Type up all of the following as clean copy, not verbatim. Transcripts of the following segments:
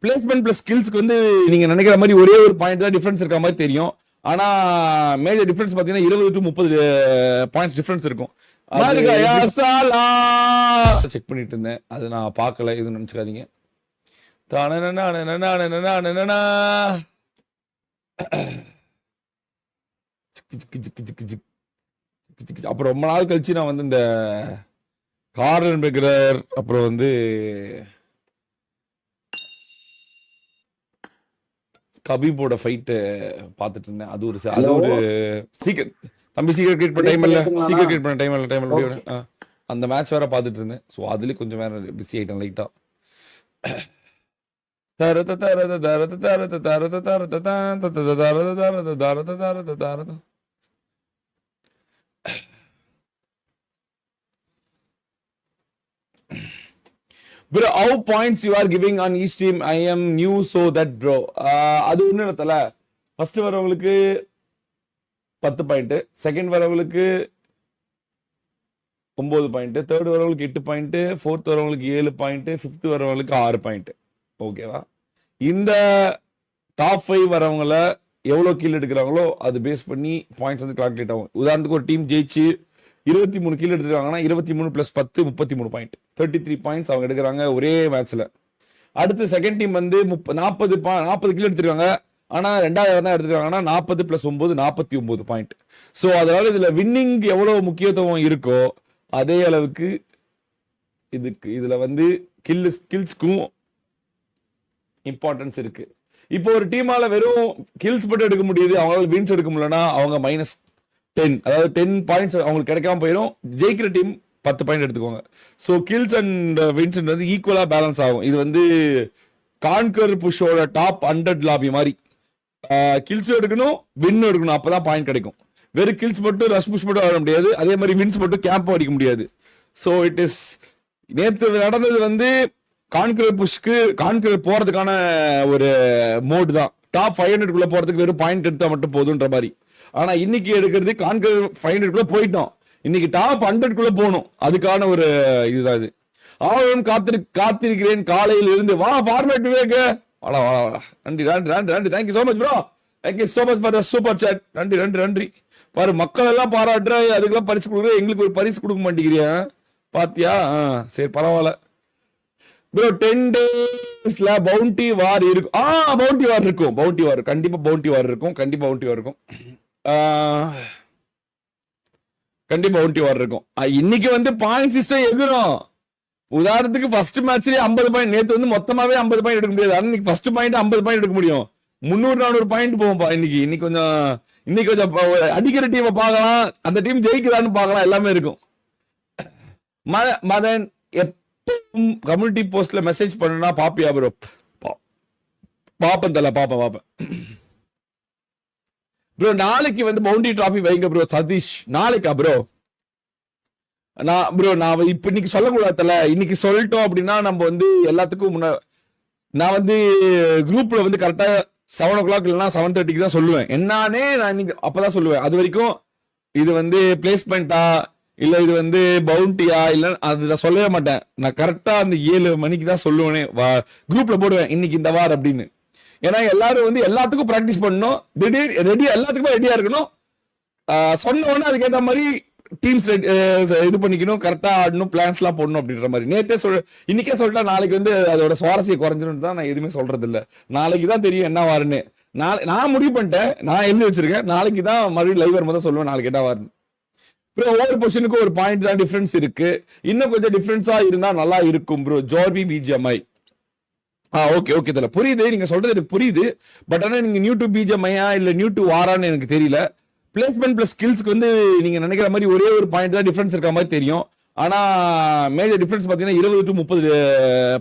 Placement plus ஸ்கில்ஸ்க்கு வந்து நீங்க நினைக்கிற மாதிரி ஒரே ஒரு பாயிண்ட் தான் டிஃபரன்ஸ் இருக்க மாதிரி தெரியும். ஆனா மேஜர் டிஃபரன்ஸ் பாத்தீங்கன்னா 20 to 30 பாயிண்ட்ஸ் டிஃபரன்ஸ் இருக்கும். செக் பண்ணிட்டு இருந்தேன், அது நான் பார்க்கல, எதுவும் நினைச்சுக்காதீங்க. அப்புறம் ரொம்ப நாள் கழிச்சு நான் வந்து இந்த கார்னர் மேக்கர் அப்புறம் வந்து கபீபோட ஃபைட்டு பார்த்துட்டு இருந்தேன். அது ஒரு சீக்கிரம் தம்பி சீக்கிரம் கிரியேட் பண்ண டைம் இல்ல, சீக்கிரம் கிரியேட் பண்ண டைம் இல்ல அந்த மேட்ச் வேற பார்த்துட்டு இருந்தேன். ஸோ அதுல கொஞ்சம் வேற பிஸி ஆயிட்டேன் லைட்டா. Bro, how points you are giving on each team? I am new, so that bro. அது ஒண்ணு இல்ல. ஃபர்ஸ்ட் வரவங்களுக்கு 10 பாயிண்ட், செகண்ட் வரவங்களுக்கு 9 பாயிண்ட், தேர்ட் வரவங்களுக்கு 8 பாயிண்ட், ஃபோர்த் வரவங்களுக்கு 7 பாயிண்ட், ஃபிஃப்த் வரவங்களுக்கு 6 பாயிண்ட். ஓகேவா? இந்த டாப் 5 வரவங்கள எவ்வளவு கீழ் எடுக்கிறாங்களோ அது பேஸ் பண்ணி பாயிண்ட்ஸ் வந்து கால்குலேட் ஆகும். உதாரணத்துக்கு ஒரு டீம் ஜெயிச்சு 23 கீழ் எடுத்துருக்காங்கன்னா 23 + 10 33 பாயிண்ட், 33 பாயிண்ட்ஸ் அவங்க எடுக்கிறாங்க ஒரே மேட்ச்ல. அடுத்து செகண்ட் டீம் வந்து 40 கீழ் எடுத்துருக்காங்க, ஆனா ரெண்டாவது தான் எடுத்துருக்காங்கன்னா 40 + 9 49 பாயிண்ட். ஸோ அதனால இதுல வின்னிங் எவ்வளவு முக்கியத்துவம் இருக்கோ அதே அளவுக்கு இதுல வந்து கில்ஸ்க்கும் இம்பார்ட்டன்ஸ் இருக்கு. இப்போ ஒரு டீமால வெறும் கில்ஸ் மட்டும் எடுக்க முடியுது, அவங்களால வின்ஸ் எடுக்க முடியலன்னா அவங்க -10, அதாவது 10 பாயிண்ட்ஸ் அவங்களுக்கு கிடைக்காம போயிடும். ஜெயிக்கிற டீம் 10 பாயிண்ட் எடுத்துக்கோங்க. ஸோ கில்ஸ் அண்ட் வின்ஸ் வந்து ஈக்குவலா பேலன்ஸ் ஆகும். இது வந்து கான்கர் புஷோட டாப் 100 லாபி மாதிரி. கில்ஸ் எடுக்கணும், வின் எடுக்கணும், அப்பதான் பாயிண்ட் கிடைக்கும். வெறும் கில்ஸ் மட்டும் ரஷ் புஷ் மட்டும் ஆட முடியாது, அதே மாதிரி வின்ஸ் மட்டும் கேம்ப் அடிக்க முடியாது. ஸோ இட் இஸ் நேற்று நடந்தது வந்து கான்கர் போறதுக்கான ஒரு மோடு தான். டாப் 500 போறதுக்கு வெறும் பாயிண்ட் எடுத்தா மட்டும் போதுன்ற மாதிரி. ஆனா இன்னைக்கு எடுக்கிறது கான்கர் 500 போயிட்டோம், இன்னைக்கு டாப் 100 போகணும், அதுக்கான ஒரு இதுதான் இது. ஆளும் காத்திருக்கிறேன் காலையில் இருந்து. வா ஃபார்மேட் விவேக், வாடா. நன்றி. Thank you so much bro, thank you so much for the super chat. நன்றி. பாரு மக்கள் எல்லாம் பாராட்டுற, அதுக்கெல்லாம் பரிசு கொடுக்குற, எங்களுக்கு ஒரு பரிசு கொடுக்க மாட்டேங்கிறியா பாத்தியா? சரி பரவாயில்ல ப்ரோ. 10 டேஸ்ல பவுண்டி வார் இருக்கும். பவுண்டி வார் இருக்கும், கண்டிப்பா பவுண்டி வார் இருக்கும். இன்னைக்கு வந்து பாயிண்ட் சிஸ்டம் எதிரும். உதாரணத்துக்கு ஃபர்ஸ்ட் மேட்ச்லயே 50 பாயிண்ட், நேத்து வந்து மொத்தமாவே 50 பாயிண்ட் எடுக்க முடியாது. ஆனா இன்னைக்கு ஃபர்ஸ்ட் பாயிண்ட் 50 பாயிண்ட் எடுக்க முடியும். 300-400 பாயிண்ட் போகும்பா இன்னைக்கு கொஞ்சம் அடிக்கிற டீமை பார்க்கலாம், அந்த டீம் ஜெயிக்குதான்னு பார்க்கலாம், எல்லாமே இருக்கும். மதன் எப்பவும் கம்யூனிட்டி போஸ்ட்ல மெசேஜ் பண்ணுனா பாப்பியா ப்ரோ? பாப்பேன் ப்ரோ. நாளைக்கு வந்து பவுண்டி டிராஃபி வைங்க ப்ரோ. சதீஷ் நாளைக்கா ப்ரோ? நான் இப்ப இன்னைக்கு சொல்லக்கூடாதுல, இன்னைக்கு சொல்லிட்டோம் அப்படின்னா நம்ம வந்து எல்லாத்துக்கும் நான் வந்து குரூப்ல வந்து கரெக்டா 7 o'clock இல்லைன்னா 7:30 தான் சொல்லுவேன். என்னன்னே நான் இன்னைக்கு அப்பதான் சொல்லுவேன். அது வரைக்கும் இது வந்து பிளேஸ்மெண்டா இல்ல இது வந்து பவுண்டியா இல்ல அது சொல்லவே மாட்டேன். நான் கரெக்டா அந்த 7 மணிக்கு தான் சொல்லுவேனே, குரூப்ல போடுவேன் இன்னைக்கு இந்த வாரம் அப்படின்னு. ஏன்னா எல்லாரும் வந்து எல்லாத்துக்கும் பிராக்டிஸ் பண்ணணும், ரெடியா எல்லாத்துக்குமே ரெடியா இருக்கணும். சொன்ன உடனே அதுக்கேற்ற மாதிரி டீம்ஸ் இது பண்ணிக்கணும், கரெக்டா ஆடணும், பிளான்ஸ் எல்லாம் போடணும் அப்படின்ற மாதிரி. இன்னைக்கே சொல்லிட்டா நாளைக்கு வந்து அதோட சுவாரஸ்யம் குறைஞ்சிடும் தான் நான் எதுவுமே சொல்றது இல்ல. நாளைக்கு தான் தெரியும் என்ன வாருன்னு. நான் முடிவு பண்ணிட்டேன், நான் எழுதி வச்சிருக்கேன். நாளைக்கு தான் மறுபடியும் லைவ் வரும்போது தான் சொல்லுவேன் நாளைக்கு என்ன வாருன்னு. ப்ரோ ஒவ்வொரு பொசிஷனுக்கும் ஒரு பாயிண்ட் தான் டிஃபரன்ஸ் இருக்கு, இன்னும் கொஞ்சம் டிஃபரன்ஸா இருந்தா நல்லா இருக்கும் ப்ரோ. ஜார்வி பிஜிஎம்ஐ ஓகே தல புரியுது, நீங்க சொல்றது எனக்கு புரியுது. பட் ஆனா நீங்க நியூ டு பிஜிஎம்ஐயா இல்ல நியூ டு வாரான்னு எனக்கு தெரியல. பிளேஸ்மெண்ட் பிளஸ் ஸ்கில்ஸ்க்கு வந்து நீங்க நினைக்கிற மாதிரி ஒரே ஒரு பாயிண்ட் தான் டிஃபரன்ஸ் இருக்க மாதிரி தெரியும். ஆனா மேஜர் டிஃபரன்ஸ் பாத்தீங்கன்னா 20 to 30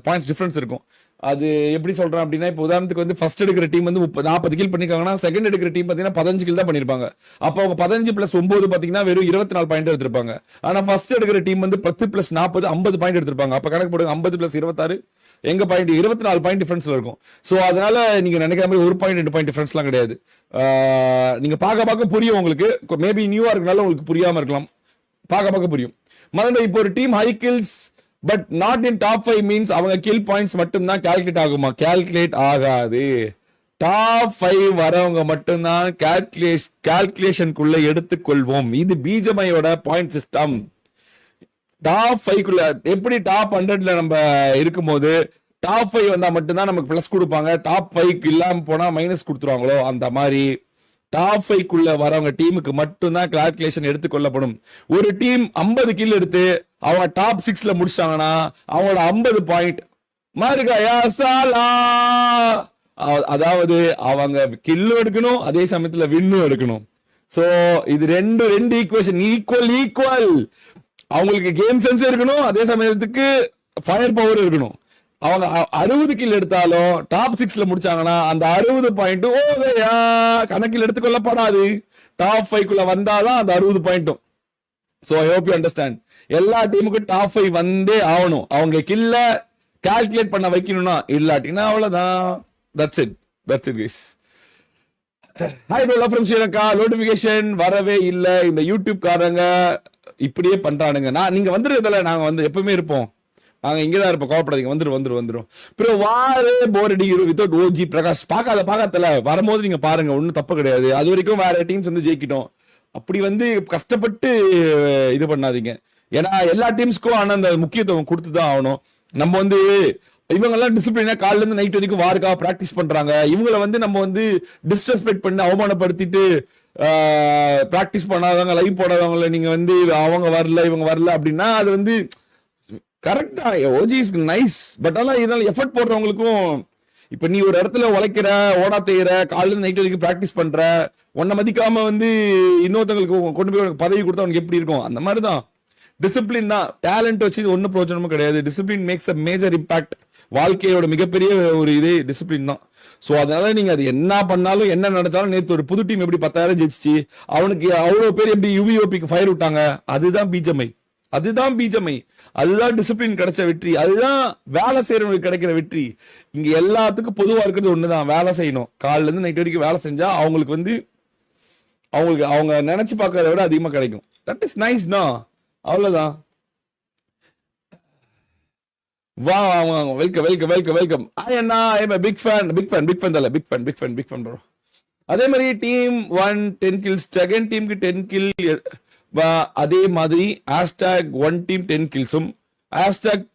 பாயிண்ட்ஸ் டிஃபரன்ஸ் இருக்கும். அது எப்படி சொல்றேன் அப்படின்னா, இப்போ உதாரணத்துக்கு வந்து ஃபர்ஸ்ட் எடுக்கிற டீம் வந்து 40 கில் பண்ணிருக்காங்கன்னா செகண்ட் எடுக்கிற டீம் பாத்தீங்கன்னா 15 கில் தான் பண்ணிருப்பாங்க. அப்போ அவங்க 15 + 9 பாத்தீங்கன்னா வெறும் 24 பாயிண்ட் எடுத்திருப்பாங்க. ஆனா ஃபர்ஸ்ட் எடுக்கிற டீம் வந்து 10 + 40 50 பாயிண்ட் எடுத்திருப்பாங்க. அப்ப கணக்கு போடுங்க, 50 + 26 எங்க பாயிண்ட் 24 பாயிண்ட் டிஃபரன்ஸ்ல இருக்கும். சோ அதனால நீங்க நினைக்கிற மாதிரி 1 பாயிண்ட் 2 பாயிண்ட் டிஃபரன்ஸ் எல்லாம் கிடையாது. நீங்க பார்க்க புரியும் உங்களுக்கு. மேபி நியூவா இருக்கனால உங்களுக்கு புரியாம இருக்கலாம், பார்க்க புரியும். மதன் இப்போ ஒரு team high kills but not in top 5 means அவங்க கில் பாயிண்ட்ஸ் மட்டும் தான் கால்குலேட் ஆகுமா? கால்குலேட் ஆகாது. டாப் 5 வரவங்க மட்டும்தான் கால்குலேஷனுக்குள்ள எடுத்துக்கொள்வோம். இது பீஜமையோட பாயிண்ட் சிஸ்டம். டாப் 5 எப்படி டாப் 100ல நம்ம இருக்கும்போது டாப் 5 வந்தா மட்டும்தான் நமக்கு பிளஸ் கொடுப்பாங்க, டாப் 5 இல்லாம போனா மைனஸ் கொடுத்துருவாங்களோ அந்த மாதிரி டாப் 5 வரவங்க டீமுக்கு மட்டும்தான் கால்குலேஷன் எடுத்துக்கொள்ளப்படும். ஒரு டீம் 50 கில் எடுத்து அவங்க டாப் 6ல முடிச்சாங்கன்னா அவங்களோட 50 பாயிண்ட் மாறுகாயா சாலா. அதாவது அவங்க கில்லும் எடுக்கணும், அதே சமயத்துல வின்னும் எடுக்கணும். சோ இது ரெண்டு ஈக்குவேஷன் ஈக்குவல். அவங்களுக்கு கேம் சென்ஸ் இருக்கணும், அதே சமயத்துக்கு ஃபயர் பவர் இருக்கணும். அவங்க 60 கில் எடுத்தாலும் டாப் 6ல முடிச்சாங்கன்னா அந்த 60 பாயிண்ட் கணக்கில் எடுத்துக்கொள்ளப்படாது. டாப் 5 வந்தாதான் அந்த 60 பாயிண்ட்டும். So I hope you understand. எல்லா டீமுக்கும் டாப் 5 வந்தே ஆகணும். அவங்க கில்ல கால்குலேட் பண்ண வைக்கணும்னா, இல்லாட்டினா அவ்வளவுதான். That's it guys. Hi bro, love from Sri Lanka. Notification வரவே இல்ல. இந்த யூடியூப் காரங்க இப்படியே பண்றானுங்க. நீங்க வந்துருக்கல, நாங்க வந்து எப்பவுமே இருப்போம். நாங்க இங்கதான் இருப்போம், கோவப்படாதீங்க. வந்துரும். அப்புறம் வாரே போர் அடிக்கிறோம் வித்தவுட் ஓஜி பிரகாஷ். பாக்காதல வரும்போது நீங்க பாருங்க, ஒன்னும் தப்பு கிடையாது. அது வரைக்கும் வேற டீம்ஸ் வந்து ஜெயிக்கிட்டோம். அப்படி வந்து கஷ்டப்பட்டு இது பண்ணாதீங்க. ஏன்னா எல்லா டீம்ஸ்க்கும் ஆனா அந்த முக்கியத்துவம் கொடுத்துதான் ஆகணும். நம்ம வந்து இவங்க எல்லாம் டிசிப்ளினா காலைல இருந்து நைட் வரைக்கும் வாருக்காக பிராக்டிஸ் பண்றாங்க. இவங்களை வந்து நம்ம வந்து டிஸ்ரெஸ்பெக்ட் பண்ணி அவமானப்படுத்திட்டு பிராக்டிஸ் பண்ணாதவங்க, லைவ் போடாதவங்களை நீங்க வந்து அவங்க வரல இவங்க வரல அப்படின்னா அது வந்து கரெக்டா. ஓஜி இஸ் நைஸ், பட் ஆனால் இதனால எஃபர்ட் போடுறவங்களுக்கும், இப்ப நீ ஒரு இடத்துல உழைக்கிற, ஓடா தேயிற, காலையில நைட் வரைக்கும் பிராக்டிஸ் பண்ற, உன்னை மதிக்காம வந்து இன்னொருத்தவங்களுக்கு கொண்டு போய் பதவி கொடுத்தா உனக்கு எப்படி இருக்கும்? அந்த மாதிரிதான் டிசிப்ளின் தான். டேலண்ட் வச்சு ஒன்னும் பிரோஜனமும் கிடையாது. Discipline maths a major impact. வாழ்க்கையோட மிகப்பெரிய ஒரு இதே டிசிப்ளின் தான். சோ அதனால நீங்க அது என்ன பண்ணாலும் என்ன நடந்தாலும், நேற்று ஒரு புது டீம் எப்படி 10,000 ஜெயிச்சு அவனுக்கு அவ்வளவு பேர் எப்படி யுவிஓபிக்கு ஃபயர் விட்டாங்க. அதுதான் பீஜமை. அதுதான் டிசிப்ளின் கிடைச்ச வெற்றி. அதுதான் வேலை செய்யறவங்களுக்கு கிடைக்கிற வெற்றி. இங்க எல்லாத்துக்கும் பொதுவா இருக்கிறது ஒண்ணுதான், வேலை செய்யணும். காலைல இருந்து நைட் வரைக்கும் வேலை செஞ்சா அவங்களுக்கு வந்து அவங்க நினைச்சு பார்க்கறத விட அதிகமா கிடைக்கும். தட் இஸ் நைஸ்னா, அவ்வளவுதான். வா வெல்கம். Big fan bro. அதே மாதிரி டீம் 1 10 kills, செகண்ட் டீமுக்கு 10 kill. அதே மாதிரி #1 team 10 kills-உம்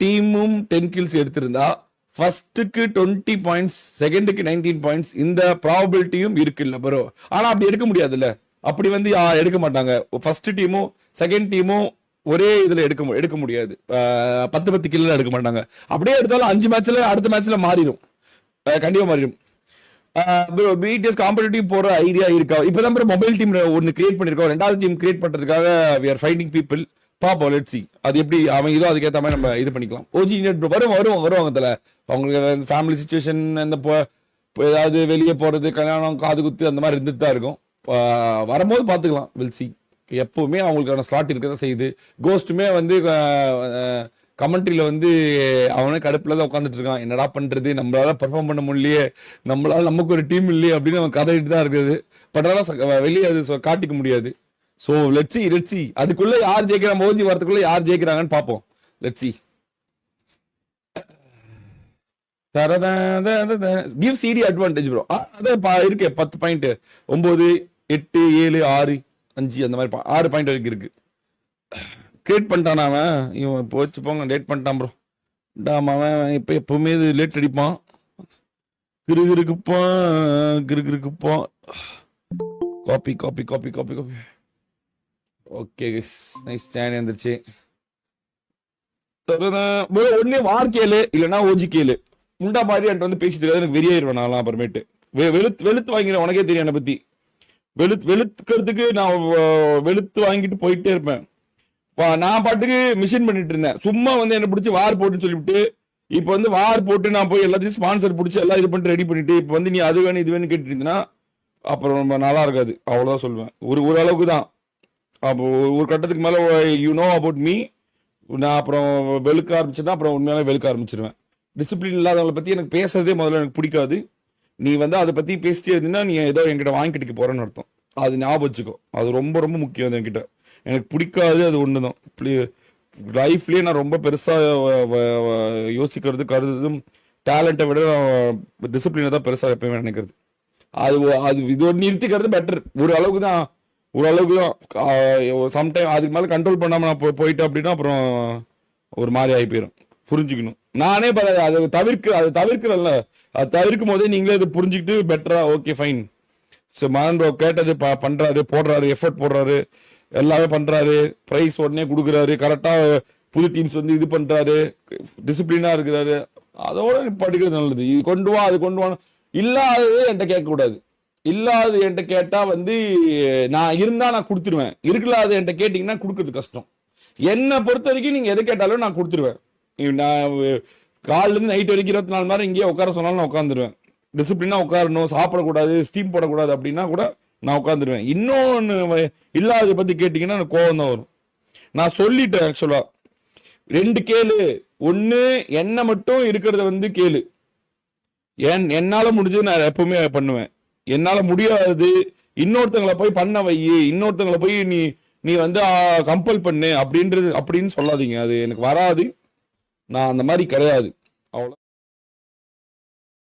டீமும் 10 kills எடுத்திருந்தா ஃபர்ஸ்டுக்கு 20 பாயிண்ட்ஸ், செகண்டுக்கு 19 பாயிண்ட்ஸ். இந்த ப்ராபபிலிட்டியும் இருக்குல்ல ப்ரோ. ஆனா அப்படி எடுக்க முடியாதுல்ல. அப்படி வந்து எடுக்க மாட்டாங்க. ஃபர்ஸ்ட் டீமும் செகண்ட் டீமும் ஒரே இதுல எடுக்க முடியாது. 10 கில்ல எடுக்க மாட்டாங்க. அப்படியே எடுத்தாலும் 5 மேட்ச்ல அடுத்த மேட்ச்ல மாறிடும், கண்டிப்பா மாறிடும். பிடிஎஸ் காம்படிட்டிவ் போற ஐடியா இருக்கா? இப்பதான் மொபைல் டீம் ஒன்னு கிரியேட் பண்ணிருக்கோம். ரெண்டாவது டீம் கிரியேட் பண்றதுக்காக we are finding people. பாப்போம், லெட்ஸ் see. அது எப்படி அமையுதோ அதுக்கேற்ற மாதிரி நம்ம இது பண்ணிக்கலாம். ஓஜி வருவாங்க தல. அவங்களுக்கு ஃபேமிலி சிச்சுவேஷன், அந்த ஏதாவது வெளியே போறது, கல்யாணம், காது குத்து அந்த மாதிரி இருந்துட்டு தான் இருக்கும். வரும்போது பாத்துக்கலாம், வில் see. எப்பவுமே அவங்களுக்கான ஸ்லாட் இருக்கதான் செய்யுது. கோஸ்ட்டுமே வந்து கமெண்ட்ரியில வந்து அவனே கடுப்புல தான் உட்காந்துட்டு இருக்கான். என்னடா பண்றது, நம்மளால பெர்ஃபார்ம் பண்ண முடியலையே, நமக்கு ஒரு டீம் இல்லையே அப்படின்னு அவன் கதையிட்டு தான் இருக்குது. பட் அதெல்லாம் வெளியே அது காட்டிக்க முடியாது. So let's see. அதுக்குள்ள யார் ஜெயிக்கிறாங்க, மோஜி வரதுக்குள்ள யார் ஜெயிக்கிறாங்கன்னு பாப்போம். Let's see. கிவ் சிடி அட்வான்டேஜ் ப்ரோ. அதான் இருக்கு 10 பாயிண்ட், 9, 8, 7, 6, 5 அந்த மாதிரி 6 பாயிண்ட் வரைக்கும் இருக்கு. கிரியேட் பண்ணிட்டான் அவன். இவன் போச்சு போங்க, லேட் பண்ணிட்டான் ப்ரோ. அவன் இப்ப எப்பவுமே லேட் அடிப்பான். கிருக்குப்பான். காப்பி. Okay nice. சேனல் வந்துருச்சு. ஒன்னே வார் கேளு, இல்லைன்னா ஓஜி கேளு. முண்டா மாதிரி என்கிட்ட வந்து பேசிட்டு இருக்காது, எனக்கு வெறியாயிருவேன் நான்லாம். அப்புறமேட்டு வெளுத்து வாங்கிறேன். உனக்கே தெரியும் என்னை பத்தி. வெளுத்துக்கிறதுக்கு நான் வெளுத்து வாங்கிட்டு போயிட்டே இருப்பேன். நான் பாட்டுக்கு மிஷின் பண்ணிட்டு இருந்தேன். சும்மா வந்து என்ன பிடிச்சி வார் போட்டுன்னு சொல்லிவிட்டு, இப்ப வந்து வார் போட்டு நான் போய் எல்லாத்தையும் ஸ்பான்சர் பிடிச்சி எல்லாம் இது பண்ணிட்டு ரெடி பண்ணிட்டு, இப்ப வந்து நீ அது வேணும் இது வேணும் கேட்டு இருந்தீங்கன்னா அப்புறம் ரொம்ப நல்லா இருக்காது. அவ்வளவுதான் சொல்லுவேன். ஒரு அளவுக்கு தான். அப்போ ஒரு கட்டத்துக்கு மேல யூ நோ அபவுட் மீ. நான் அப்புறம் வெளுக்க ஆரம்பிச்சேன்னா அப்புறம் உண்மையாலே வெளுக்க ஆரம்பிச்சிருவேன். டிசிப்ளின் இல்லாதவங்களை பத்தி எனக்கு பேசுறதே முதல்ல எனக்கு பிடிக்காது. நீ வந்து அதை பத்தி பேசிட்டே இருந்தீங்கன்னா நீ ஏதோ என்கிட்ட வாங்கிட்டு போறேன்னு அர்த்தம். அது ஞாபகம் வச்சுக்கோ. அது ரொம்ப ரொம்ப முக்கியம். அது என்கிட்ட எனக்கு பிடிக்காது. அது ஒண்ணுதான். லைஃப்லயே நான் ரொம்ப பெருசா யோசிக்கிறது கருதும் டேலண்ட்டை விட டிசிப்ளினை தான் பெருசா எப்பயுமே நினைக்கிறது. அது அது இது நிறுத்திக்கிறது பெட்டர். ஒரு அளவுக்கு தான் சம்டைம் அதுக்கு மேல கண்ட்ரோல் பண்ணாம நான் போயிட்டேன் அப்படின்னா அப்புறம் ஒரு மாதிரி ஆகி போயிடும். புரிஞ்சுக்கணும். நானே அதை தவிர்க்கிறல்ல, அது தவிர்க்கும் போதே நீங்களே அதை புரிஞ்சுக்கிட்டு பெட்டரா ஓகே ஃபைன் மகன் ப்ரோ கேட்டது பண்றாரு, போடுறாரு, எஃபர்ட் போடுறாரு, எல்லாமே பண்றாரு, பிரைஸ் உடனே கொடுக்குறாரு, கரெக்டா புது டீம்ஸ் வந்து இது பண்றாரு, டிசிப்ளினா இருக்கிறாரு, அதோட படிக்கிறது நல்லது. இது கொண்டு வா அது கொண்டு வா, இல்லாதது என்கிட்ட கேட்க கூடாது. இல்லாதது என்கிட்ட கேட்டா வந்து நான் இருந்தா நான் கொடுத்துருவேன், இருக்கலாது என்கிட்ட கேட்டீங்கன்னா கொடுக்கறது கஷ்டம். என்னை பொறுத்த வரைக்கும் நீங்க எதை கேட்டாலும் நான் கொடுத்துருவேன். நான் காலில இருந்து நைட் வரைக்கும் 24 மணி நேரம் இங்கேயே உட்கார சொன்னாலும் நான் உட்காந்துருவேன். டிசிப்ளினா உட்காரணும், சாப்பிடக்கூடாது, ஸ்டீம் போடக்கூடாது அப்படின்னா கூட நான் உட்காந்துருவேன். இன்னொன்னு இல்லாத பத்தி கேட்டீங்கன்னா எனக்கு கோவம் தான் வரும். நான் சொல்லிட்டேன் ஆக்சுவலா 2 கேளு. ஒண்ணு என்ன மட்டும் இருக்கிறத வந்து கேளு. என்னால முடிஞ்சது நான் எப்பவுமே பண்ணுவேன். என்னால முடியாது இன்னொருத்தங்களை போய் பண்ண வை, இன்னொருத்தங்களை போய் நீ வந்து கம்பல் பண்ணு அப்படின்னு சொல்லாதீங்க. அது எனக்கு வராது. நான் அந்த மாதிரி கிடையாது. அவ்வளோ.